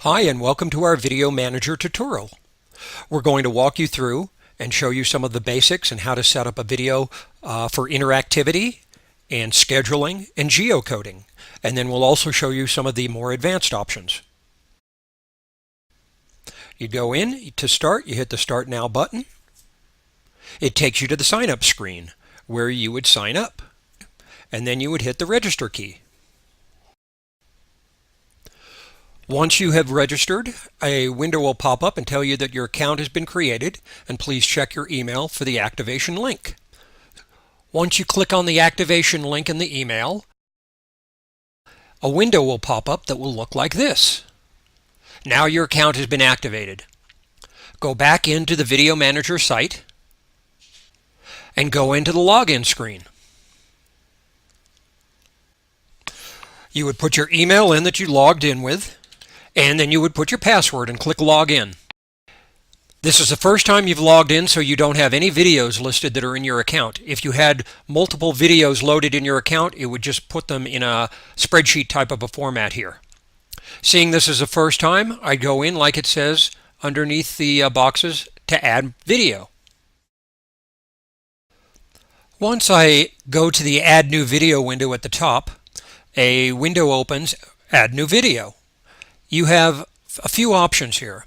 Hi and welcome to our Video Manager tutorial. We're going to walk you through and show you some of the basics and how to set up a video for interactivity and scheduling and geocoding. And then we'll also show you some of the more advanced options. You go in to start, you hit the Start Now button. It takes you to the sign up screen where you would sign up. And then you would hit the register key. Once you have registered, a window will pop up and tell you that your account has been created, and please check your email for the activation link. Once you click on the activation link in the email, a window will pop up that will look like this. Now your account has been activated. Go back into the Video Manager site and go into the login screen. You would put your email in that you logged in with, and then you would put your password and click Login. This is the first time you've logged in, so you don't have any videos listed that are in your account. If you had multiple videos loaded in your account, it would just put them in a spreadsheet type of a format here. Seeing this as the first time, I'd go in like it says underneath the boxes to add video. Once I go to the Add New Video window at the top, a window opens, Add New Video. You have a few options here.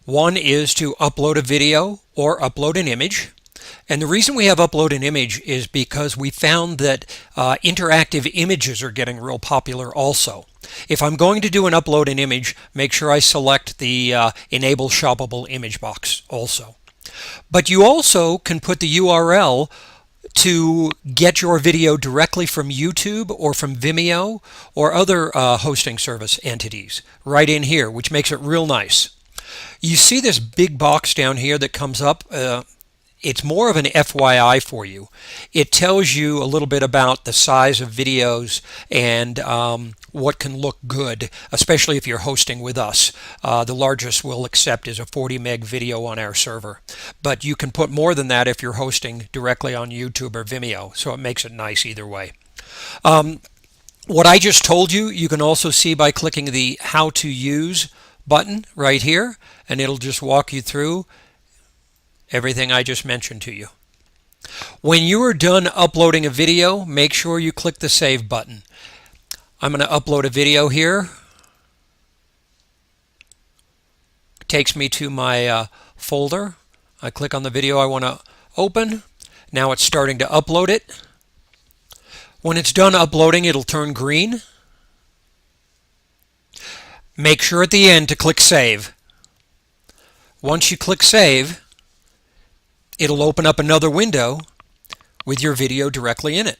One is to upload a video or upload an image. And the reason we have upload an image is because we found that interactive images are getting real popular also. If I'm going to do an upload an image, make sure I select the Enable Shoppable Image box also. But you also can put the URL to get your video directly from YouTube or from Vimeo or other hosting service entities right in here, which makes it real nice. You see this big box down here that comes up. It's more of an FYI for you. It tells you a little bit about the size of videos and what can look good, especially if you're hosting with us. The largest we'll accept is a 40 meg video on our server. But you can put more than that if you're hosting directly on YouTube or Vimeo, so it makes it nice either way. What I just told you, you can also see by clicking the How to Use button right here, and it'll just walk you through everything I just mentioned to you. When you are done uploading a video, make sure you click the Save button. I'm going to upload a video here. It takes me to my folder. I click on the video I want to open. Now it's starting to upload it. When it's done uploading, it'll turn green. Make sure at the end to click Save. Once you click Save, it'll open up another window with your video directly in it.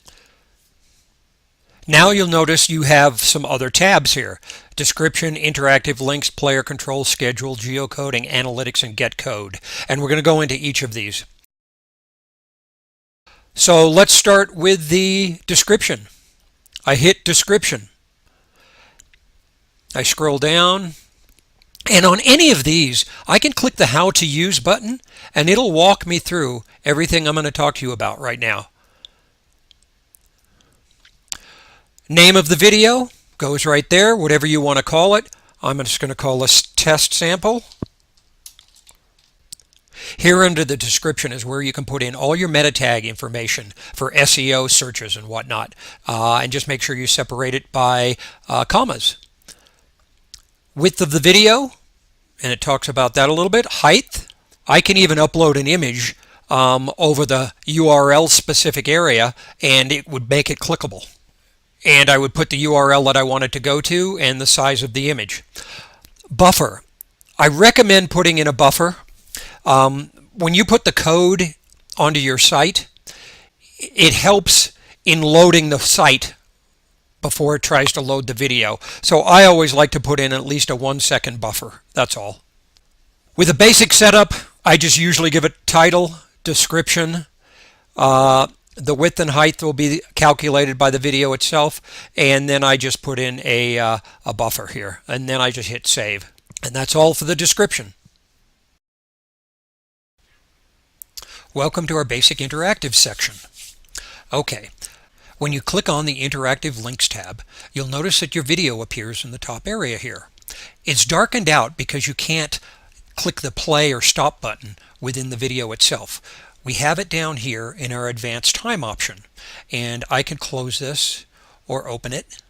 Now you'll notice you have some other tabs here. Description, interactive links, player control, schedule, geocoding, analytics, and get code. And we're going to go into each of these. So let's start with the description. I hit description. I scroll down. And on any of these, I can click the How to Use button, and it'll walk me through everything I'm going to talk to you about right now. Name of the video goes right there, whatever you want to call it. I'm just going to call this Test Sample. Here under the description is where you can put in all your meta tag information for SEO searches and whatnot. And just make sure you separate it by commas. Width of the video, and it talks about that a little bit. Height. I can even upload an image over the URL specific area, and it would make it clickable. And I would put the URL that I wanted to go to and the size of the image. Buffer. I recommend putting in a buffer. When you put the code onto your site, it helps in loading the site before it tries to load the video. So I always like to put in at least a 1-second buffer. That's all. With a basic setup, I just usually give it title, description. The width and height will be calculated by the video itself, and then I just put in a buffer here, and then I just hit save. And that's all for the description. Welcome to our basic interactive section. Okay. When you click on the Interactive Links tab, you'll notice that your video appears in the top area here. It's darkened out because you can't click the play or stop button within the video itself. We have it down here in our advanced time option, and I can close this or open it,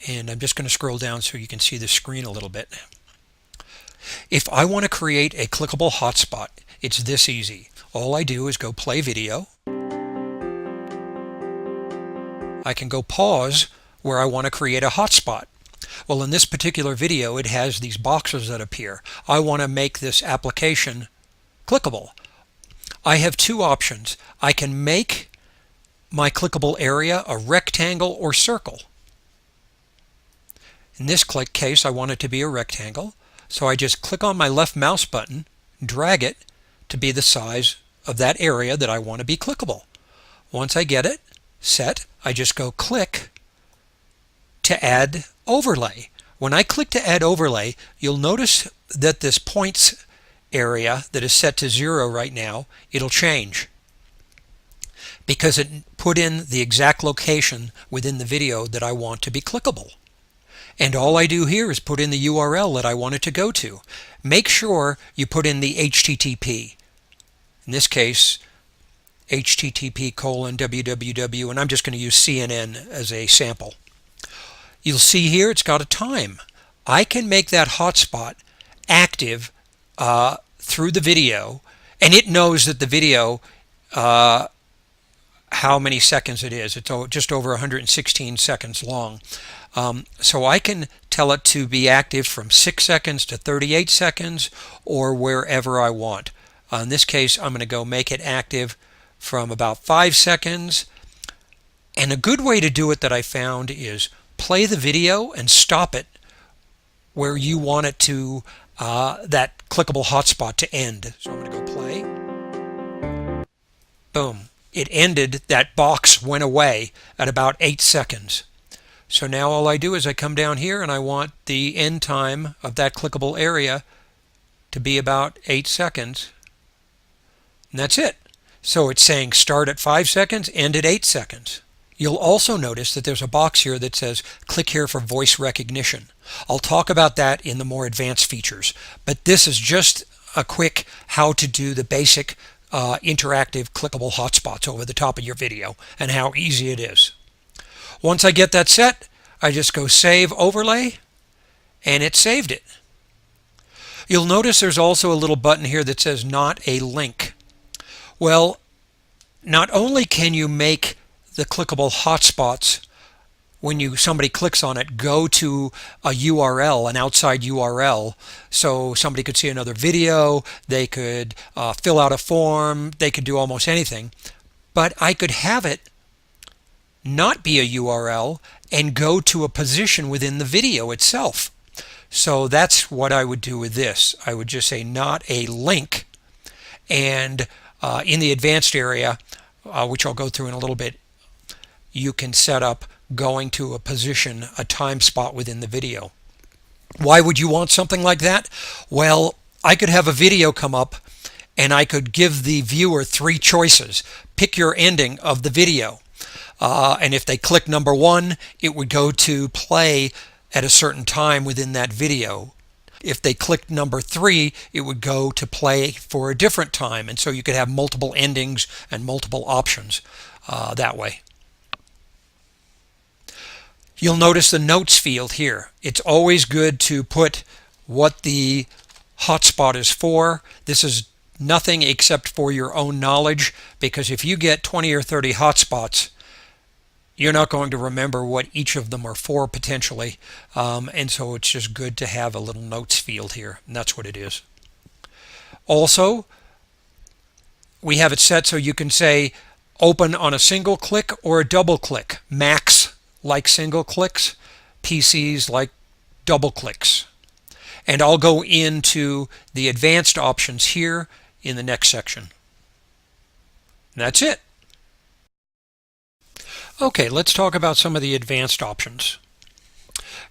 and I'm just going to scroll down so you can see the screen a little bit. If I want to create a clickable hotspot, it's this easy. All I do is go play video. I can go pause where I want to create a hotspot. Well, in this particular video, it has these boxes that appear. I want to make this application clickable. I have two options. I can make my clickable area a rectangle or circle. In this case, I want it to be a rectangle. So I just click on my left mouse button, drag it to be the size of that area that I want to be clickable. Once I get it set, I just go click to add overlay. When I click to add overlay, you'll notice that this points area that is set to 0 right now, it'll change because it put in the exact location within the video that I want to be clickable. And all I do here is put in the URL that I want it to go to. Make sure you put in the HTTP. In this case, http://www, and I'm just going to use CNN as a sample. You'll see here it's got a time. I can make that hotspot active through the video, and it knows that the video, how many seconds it is. It's just over 116 seconds long. So I can tell it to be active from 6 seconds to 38 seconds or wherever I want. In this case, I'm going to go make it active from about 5 seconds. And a good way to do it that I found is play the video and stop it where you want it to, that clickable hotspot to end. So I'm going to go play. Boom. It ended, that box went away at about 8 seconds. So now all I do is I come down here and I want the end time of that clickable area to be about 8 seconds. And that's it. So it's saying start at 5 seconds, end at 8 seconds. You'll also notice that there's a box here that says click here for voice recognition. I'll talk about that in the more advanced features, but this is just a quick how to do the basic interactive clickable hotspots over the top of your video and how easy it is. Once I get that set, I just go save overlay, and it saved it. You'll notice there's also a little button here that says not a link. Well, not only can you make the clickable hotspots when somebody clicks on it go to a URL, an outside URL, so somebody could see another video, they could fill out a form, they could do almost anything, but I could have it not be a URL and go to a position within the video itself. So that's what I would do with this. I would just say not a link, and in the advanced area, which I'll go through in a little bit, you can set up going to a position, a time spot within the video. Why would you want something like that? Well, I could have a video come up and I could give the viewer 3 choices. Pick your ending of the video. And if they click number 1, it would go to play at a certain time within that video. If they clicked number 3, it would go to play for a different time. And so you could have multiple endings and multiple options that way. You'll notice the notes field here. It's always good to put what the hotspot is for. This is nothing except for your own knowledge, because if you get 20 or 30 hotspots, you're not going to remember what each of them are for potentially, and so it's just good to have a little notes field here, and that's what it is. Also, we have it set so you can say open on a single click or a double click. Macs like single clicks, PCs like double clicks. And I'll go into the advanced options here in the next section. And that's it. Okay, let's talk about some of the advanced options.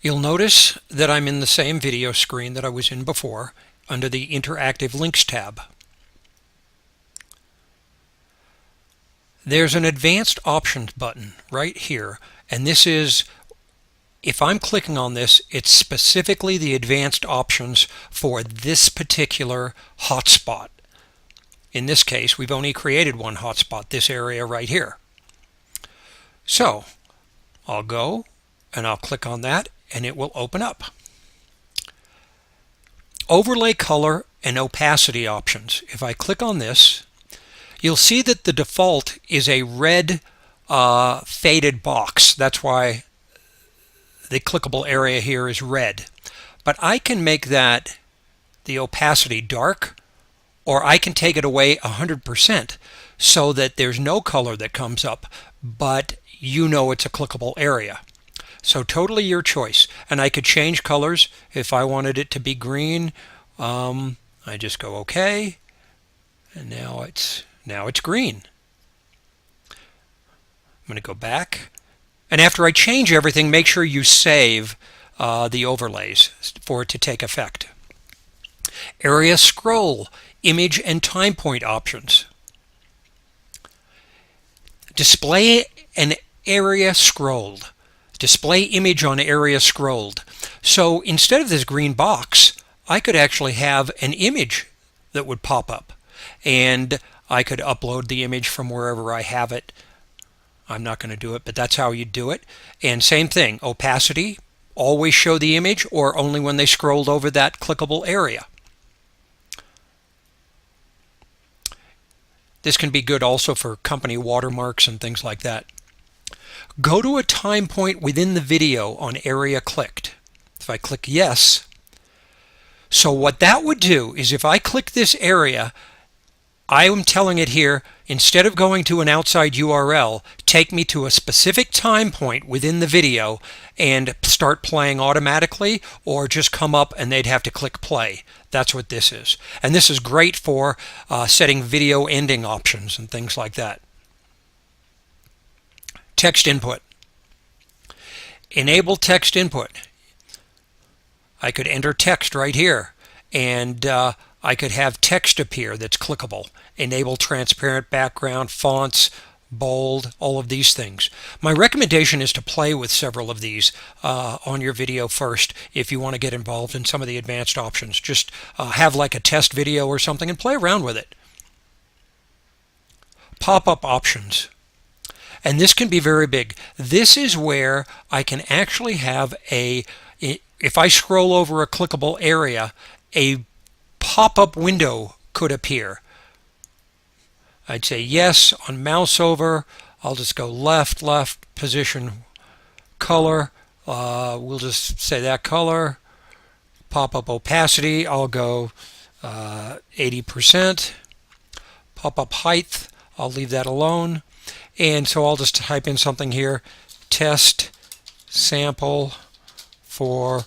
You'll notice that I'm in the same video screen that I was in before under the Interactive Links tab. There's an Advanced Options button right here, and this is If I'm clicking on this, it's specifically the advanced options for this particular hotspot. In this case, we've only created one hotspot, this area right here. So I'll go and I'll click on that and it will open up. Overlay color and opacity options. If I click on this, you'll see that the default is a red faded box. That's why the clickable area here is red. But I can make that the opacity dark, or I can take it away 100% so that there's no color that comes up, but you know it's a clickable area. So totally your choice. And I could change colors. If I wanted it to be green, I just go OK, and now it's green. I'm going to go back, and after I change everything, make sure you save the overlays for it to take effect. Area scroll, image and time point options. Display an area scrolled. Display image on area scrolled. So instead of this green box, I could actually have an image that would pop up, and I could upload the image from wherever I have it. I'm not going to do it, but that's how you do it. And same thing, opacity, always show the image or only when they scrolled over that clickable area. This can be good also for company watermarks and things like that. Go to a time point within the video on area clicked. If I click yes, so what that would do is if I click this area, I am telling it here, instead of going to an outside URL, take me to a specific time point within the video and start playing automatically, or just come up and they'd have to click play. That's what this is. And this is great for setting video ending options and things like that. Text input. Enable text input. I could enter text right here, and I could have text appear that's clickable. Enable transparent background, fonts, bold, all of these things. My recommendation is to play with several of these on your video first if you want to get involved in some of the advanced options. Just have like a test video or something and play around with it. Pop-up options. And this can be very big. This is where I can actually have if I scroll over a clickable area, a pop-up window could appear. I'd say yes on mouse over. I'll just go left, position, color. We'll just say that color. Pop-up opacity, I'll go 80%. Pop-up height, I'll leave that alone. And so I'll just type in something here, test sample for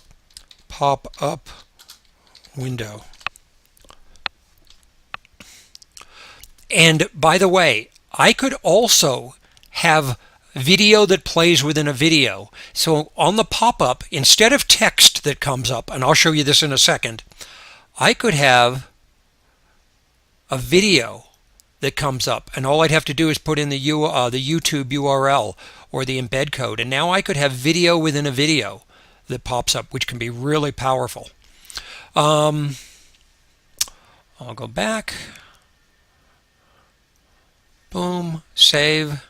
pop-up window. And by the way, I could also have video that plays within a video. So on the pop-up, instead of text that comes up, and I'll show you this in a second, I could have a video that comes up, and all I'd have to do is put in the YouTube URL or the embed code, and now I could have video within a video that pops up, which can be really powerful. I'll go back. Boom, save.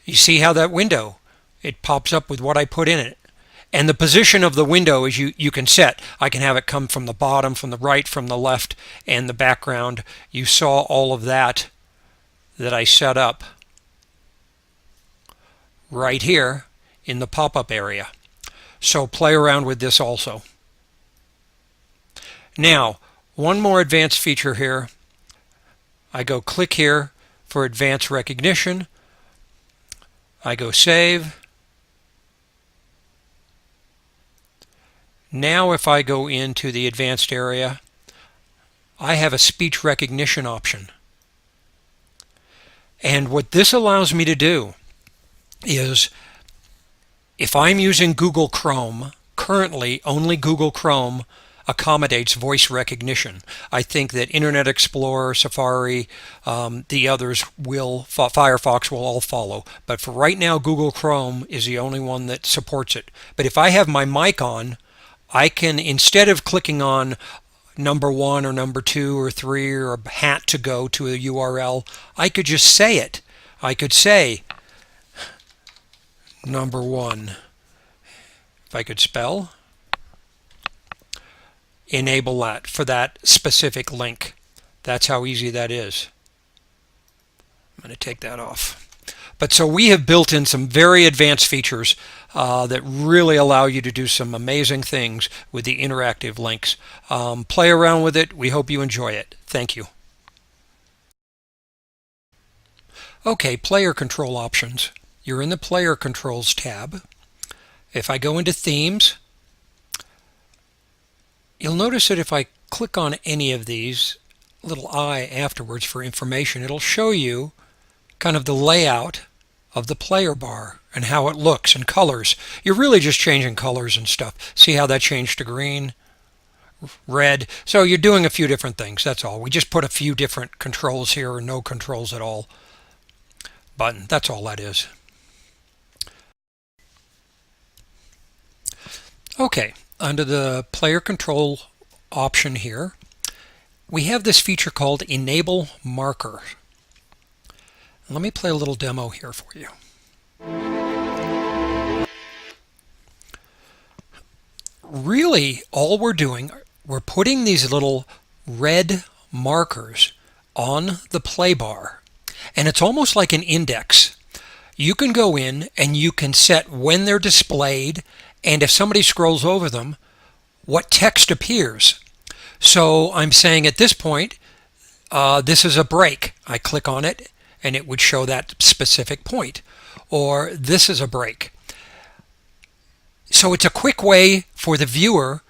You see how that window, it pops up with what I put in it. And the position of the window is you can set. I can have it come from the bottom, from the right, from the left, and the background. You saw all of that I set up right here in the pop-up area. So play around with this also. Now, one more advanced feature here. I go click here for advanced recognition. I go save. Now if I go into the advanced area, I have a speech recognition option. And what this allows me to do is, if I'm using Google Chrome, currently only Google Chrome, accommodates voice recognition. I think that Internet Explorer, Safari, the others will, Firefox will all follow. But for right now, Google Chrome is the only one that supports it. But if I have my mic on, I can, instead of clicking on number 1 or number 2 or 3 or a hat to go to a URL, I could just say it. I could say number 1. If I could spell, enable that for that specific link. That's how easy that is. I'm going to take that off. But so we have built in some very advanced features that really allow you to do some amazing things with the interactive links. Play around with it. We hope you enjoy it. Thank you. Okay, player control options. You're in the Player Controls tab. If I go into Themes, you'll notice that if I click on any of these, little I afterwards for information, it'll show you kind of the layout of the player bar and how it looks and colors. You're really just changing colors and stuff. See how that changed to green, red? So you're doing a few different things, that's all. We just put a few different controls here or no controls at all. Button, that's all that is. Okay, under the player control option here, we have this feature called Enable Marker. Let me play a little demo here for you. Really, all we're doing, we're putting these little red markers on the play bar, and it's almost like an index. You can go in and you can set when they're displayed, and if somebody scrolls over them, what text appears. So I'm saying at this point, this is a break. I click on it and it would show that specific point. Or this is a break. So it's a quick way for the viewer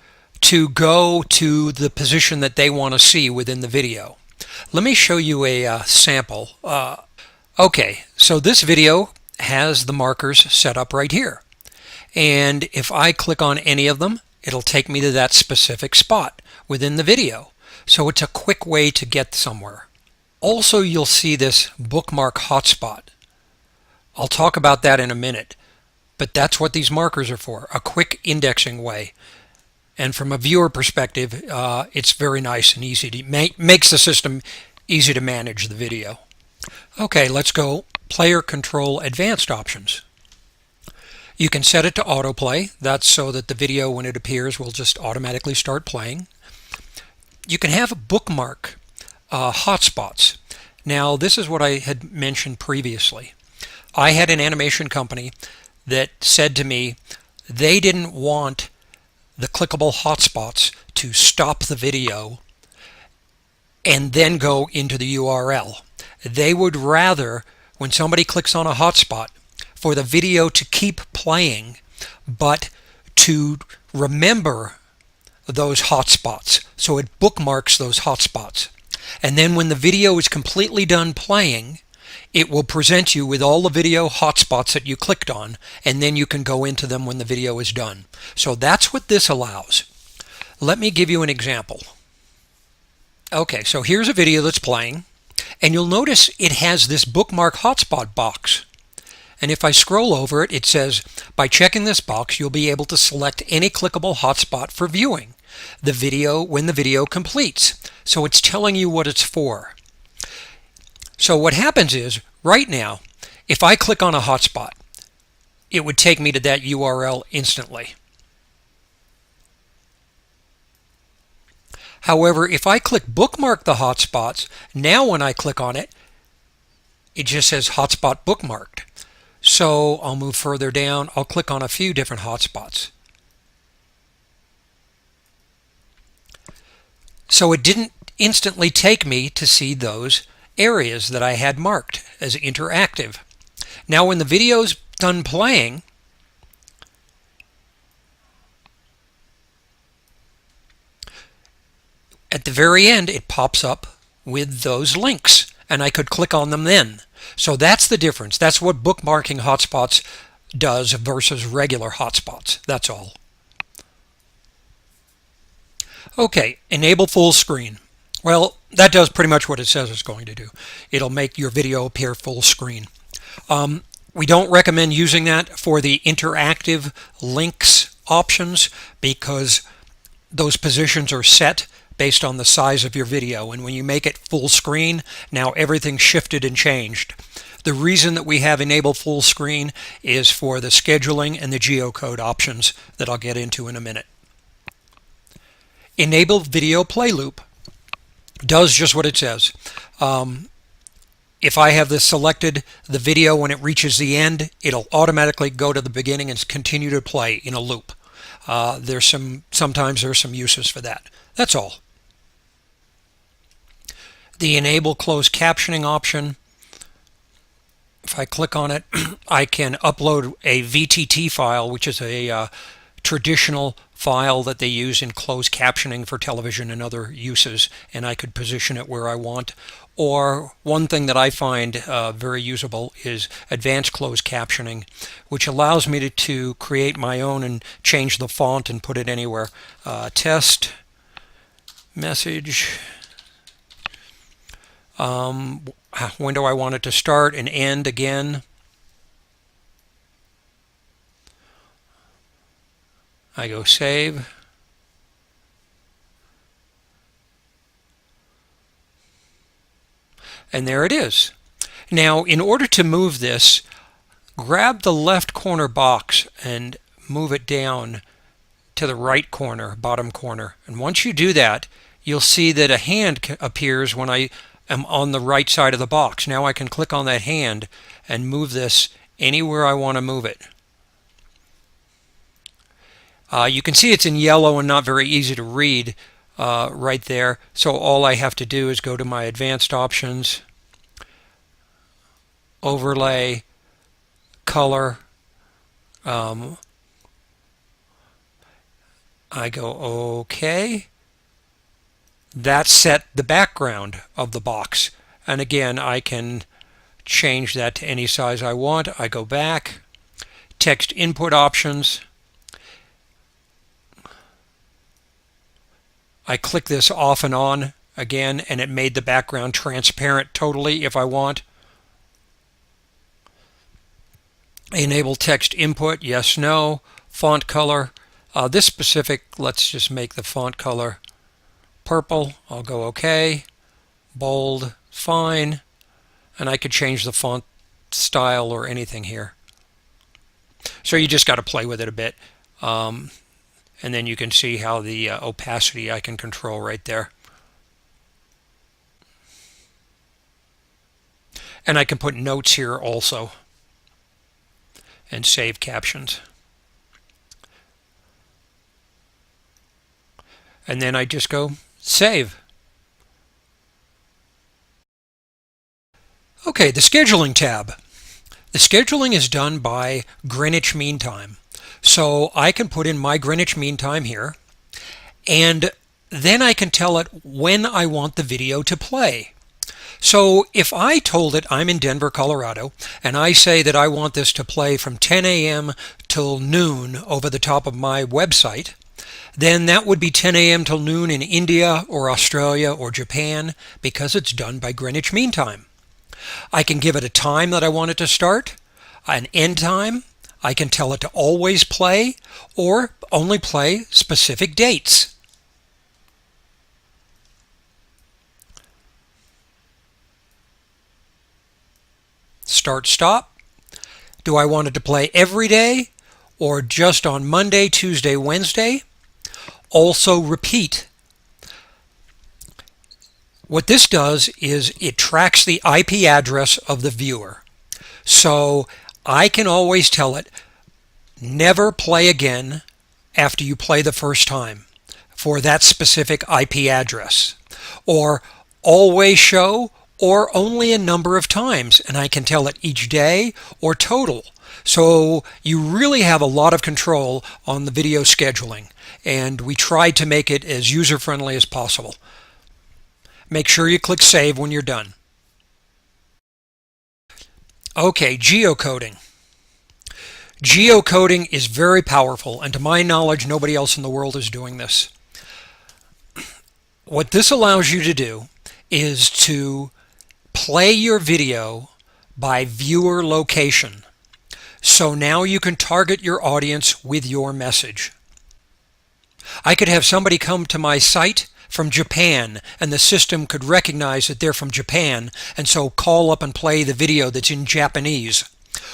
to go to the position that they want to see within the video. Let me show you a sample. Okay, so this video has the markers set up right here. And if I click on any of them, it'll take me to that specific spot within the video. So it's a quick way to get somewhere. Also, you'll see this bookmark hotspot. I'll talk about that in a minute, but that's what these markers are for, a quick indexing way. And from a viewer perspective, it's very nice and easy to makes the system easy to manage the video. Okay, let's go Player Control Advanced Options. You can set it to autoplay. That's so that the video, when it appears, will just automatically start playing. You can have bookmark hotspots. Now, this is what I had mentioned previously. I had an animation company that said to me they didn't want the clickable hotspots to stop the video and then go into the URL. They would rather, when somebody clicks on a hotspot, for the video to keep playing, but to remember those hotspots. So it bookmarks those hotspots. And then when the video is completely done playing, it will present you with all the video hotspots that you clicked on, and then you can go into them when the video is done. So that's what this allows. Let me give you an example. Okay, so here's a video that's playing, and you'll notice it has this bookmark hotspot box. And if I scroll over it, it says, by checking this box, you'll be able to select any clickable hotspot for viewing the video when the video completes. So it's telling you what it's for. So what happens is, right now, if I click on a hotspot, it would take me to that URL instantly. However, if I click bookmark the hotspots, now when I click on it, it just says hotspot bookmarked. So I'll move further down. I'll click on a few different hotspots. So it didn't instantly take me to see those areas that I had marked as interactive. Now when the video's done playing, at the very end it pops up with those links, and I could click on them then. So that's the difference. That's what bookmarking hotspots does versus regular hotspots. That's all. Okay, enable full screen. Well, that does pretty much what it says it's going to do. It'll make your video appear full screen. We don't recommend using that for the interactive links options because those positions are set based on the size of your video, and when you make it full screen, now everything's shifted and changed. The reason that we have enable full screen is for the scheduling and the geocode options that I'll get into in a minute. Enable video play loop does just what it says. If I have this selected, the video, when it reaches the end, it'll automatically go to the beginning and continue to play in a loop. Sometimes there's some uses for that. That's all. The enable closed captioning option, if I click on it, I can upload a VTT file, which is a traditional file that they use in closed captioning for television and other uses, and I could position it where I want. Or one thing that I find very usable is advanced closed captioning, which allows me to create my own and change the font and put it anywhere. Test message. When do I want it to start and end again? I go save. And there it is. Now, in order to move this, grab the left corner box and move it down to the right corner, bottom corner. And once you do that, you'll see that a hand appears when I am on the right side of the box. Now I can click on that hand and move this anywhere I want to move it. You can see it's in yellow and not very easy to read right there. So all I have to do is go to my advanced options, overlay, color. I go OK. That set the background of the box. And again, I can change that to any size I want. I go back, text input options. I click this off and on again, and it made the background transparent totally if I want. Enable text input, yes, no. Font color. This specific, let's just make the font color purple. I'll go OK. Bold, fine. And I could change the font style or anything here. So you just got to play with it a bit. And then you can see how the opacity I can control right there. And I can put notes here also and save captions. And then I just go save. Okay, the scheduling tab. The scheduling is done by Greenwich Mean Time. So I can put in my Greenwich Mean Time here, and then I can tell it when I want the video to play. So if I told it I'm in Denver, Colorado, and I say that I want this to play from 10 a.m. till noon over the top of my website, then that would be 10 a.m. till noon in India or Australia or Japan because it's done by Greenwich Mean Time. I can give it a time that I want it to start, an end time. I can tell it to always play or only play specific dates. Start, stop. Do I want it to play every day or just on Monday, Tuesday, Wednesday? Also repeat. What this does is it tracks the IP address of the viewer. So I can always tell it, never play again after you play the first time for that specific IP address, or always show, or only a number of times, and I can tell it each day or total. So you really have a lot of control on the video scheduling, and we tried to make it as user-friendly as possible. Make sure you click Save when you're done. Okay, geocoding. Geocoding is very powerful, and to my knowledge, nobody else in the world is doing this. What this allows you to do is to play your video by viewer location. So now you can target your audience with your message. I could have somebody come to my site from Japan, and the system could recognize that they're from Japan and so call up and play the video that's in Japanese.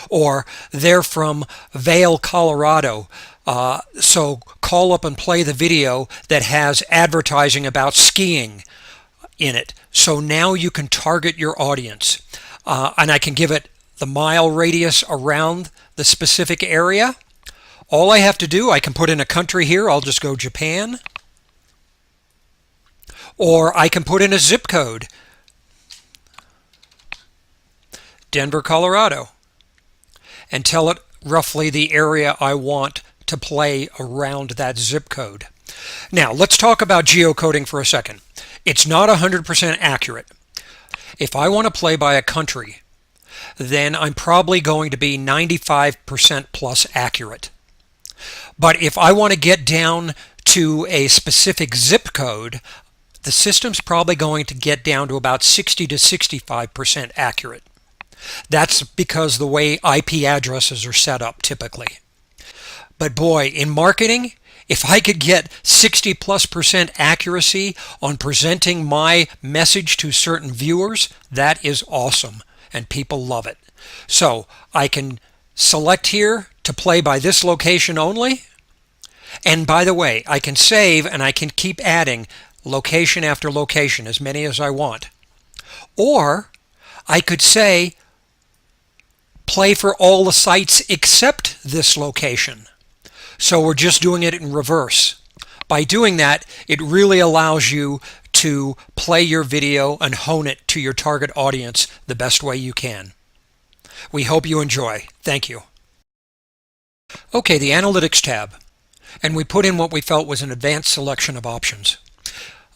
Or they're from Vail, Colorado, so call up and play the video that has advertising about skiing in it. So now you can target your audience, and I can give it the mile radius around the specific area. All I have to do, I can put in a country here. I'll just go Japan. Or I can put in a zip code, Denver, Colorado, and tell it roughly the area I want to play around that zip code. Now let's talk about geocoding for a second. It's not 100% accurate. If I want to play by a country, then I'm probably going to be 95% plus accurate. But if I want to get down to a specific zip code, the system's probably going to get down to about 60 to 65% accurate. That's because the way IP addresses are set up typically. But boy, in marketing, if I could get 60+% accuracy on presenting my message to certain viewers, that is awesome, and people love it. So I can select here to play by this location only. And by the way, I can save and I can keep adding location after location, as many as I want. Or I could say play for all the sites except this location. So we're just doing it in reverse. By doing that, it really allows you to play your video and hone it to your target audience the best way you can. We hope you enjoy. Thank you. Okay, the Analytics tab. And we put in what we felt was an advanced selection of options.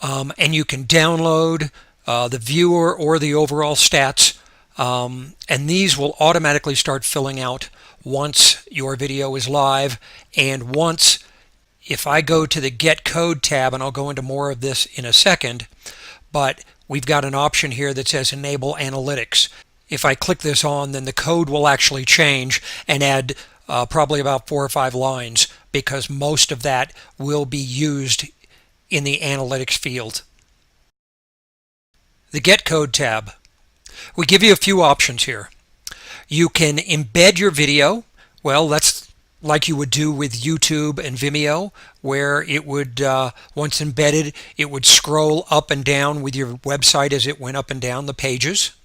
And you can download the viewer or the overall stats, and these will automatically start filling out once your video is live, and once, if I go to the Get Code tab, and I'll go into more of this in a second, but we've got an option here that says Enable Analytics. If I click this on, then the code will actually change and add probably about 4 or 5 lines, because most of that will be used in the Analytics field. The Get Code tab. We give you a few options here. You can embed your video. Well, that's like you would do with YouTube and Vimeo, where it would, once embedded, it would scroll up and down with your website as it went up and down the pages.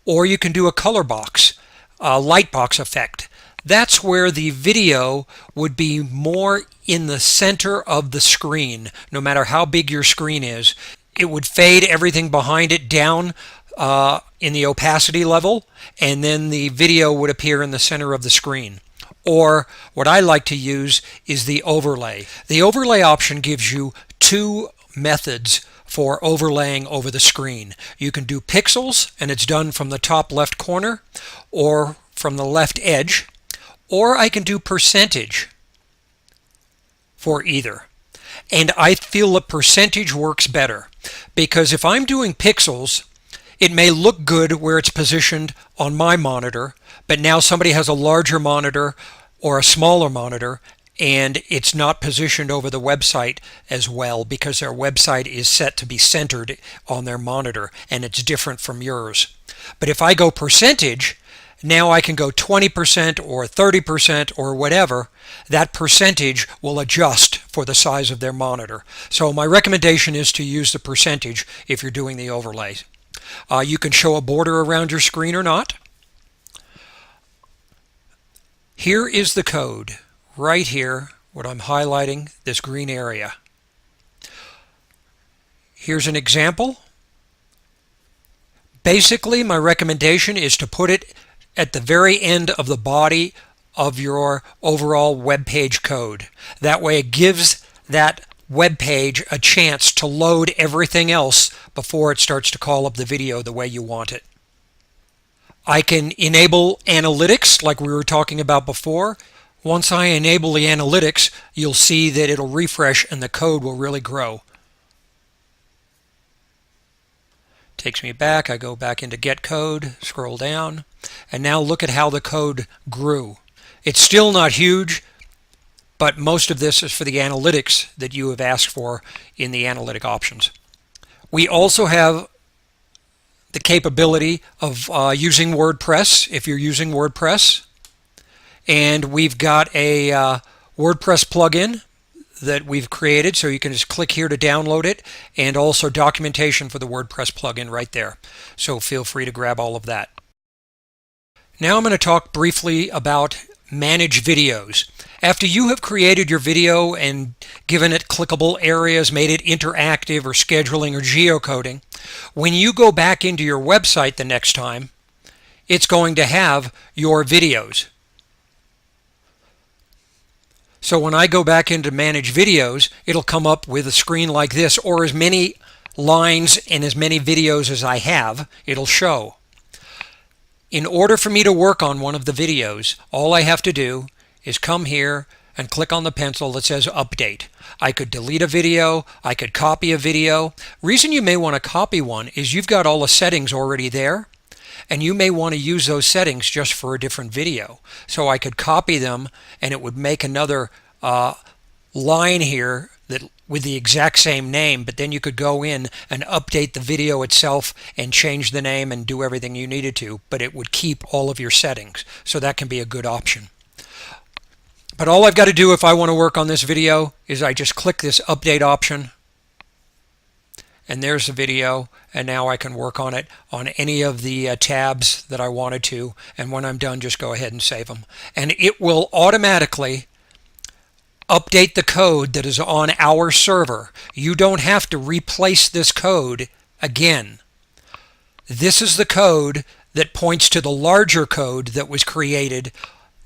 Or you can do a color box, a light box effect. That's where the video would be more in the center of the screen. No matter how big your screen is, it would fade everything behind it down in the opacity level, and then the video would appear in the center of the screen. Or what I like to use is the overlay. The overlay option gives you 2 methods for overlaying over the screen. You can do pixels, and it's done from the top left corner or from the left edge. Or I can do percentage for either. And I feel that percentage works better, because if I'm doing pixels, it may look good where it's positioned on my monitor, but now somebody has a larger monitor or a smaller monitor, and it's not positioned over the website as well because their website is set to be centered on their monitor, and it's different from yours. But if I go percentage, now I can go 20% or 30% or whatever. That percentage will adjust for the size of their monitor. So my recommendation is to use the percentage if you're doing the overlays. You can show a border around your screen or not. Here is the code right here, what I'm highlighting, this green area. Here's an example. Basically, my recommendation is to put it at the very end of the body of your overall web page code. That way it gives that web page a chance to load everything else before it starts to call up the video the way you want it. I can enable analytics like we were talking about before. Once I enable the analytics, you'll see that it'll refresh and the code will really grow. Takes me back. I go back into Get Code, scroll down, and now look at how the code grew. It's still not huge, but most of this is for the analytics that you have asked for in the analytic options. We also have the capability of using WordPress if you're using WordPress. And we've got a WordPress plugin that we've created, so you can just click here to download it, and also documentation for the WordPress plugin right there. So feel free to grab all of that. Now I'm going to talk briefly about manage videos. After you have created your video and given it clickable areas, made it interactive or scheduling or geocoding, when you go back into your website the next time, it's going to have your videos. So when I go back into manage videos, it'll come up with a screen like this, or as many lines and as many videos as I have, it'll show. In order for me to work on one of the videos, all I have to do is come here and click on the pencil that says update. I could delete a video, I could copy a video. Reason you may want to copy one is you've got all the settings already there, and you may want to use those settings just for a different video. So I could copy them, and it would make another line here that with the exact same name, but then you could go in and update the video itself and change the name and do everything you needed to, but it would keep all of your settings. So that can be a good option. But all I've got to do if I want to work on this video is I just click this update option, and there's the video, and now I can work on it on any of the tabs that I wanted to, and when I'm done, just go ahead and save them. And it will automatically update the code that is on our server. You don't have to replace this code again. This is the code that points to the larger code that was created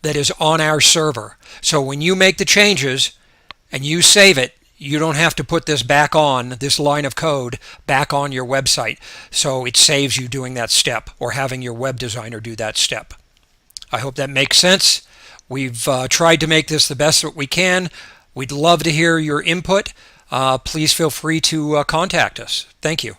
that is on our server. So when you make the changes and you save it, you don't have to put this back on, this line of code back on your website. So it saves you doing that step or having your web designer do that step. I hope that makes sense. We've tried to make this the best that we can. We'd love to hear your input. Please feel free to contact us. Thank you.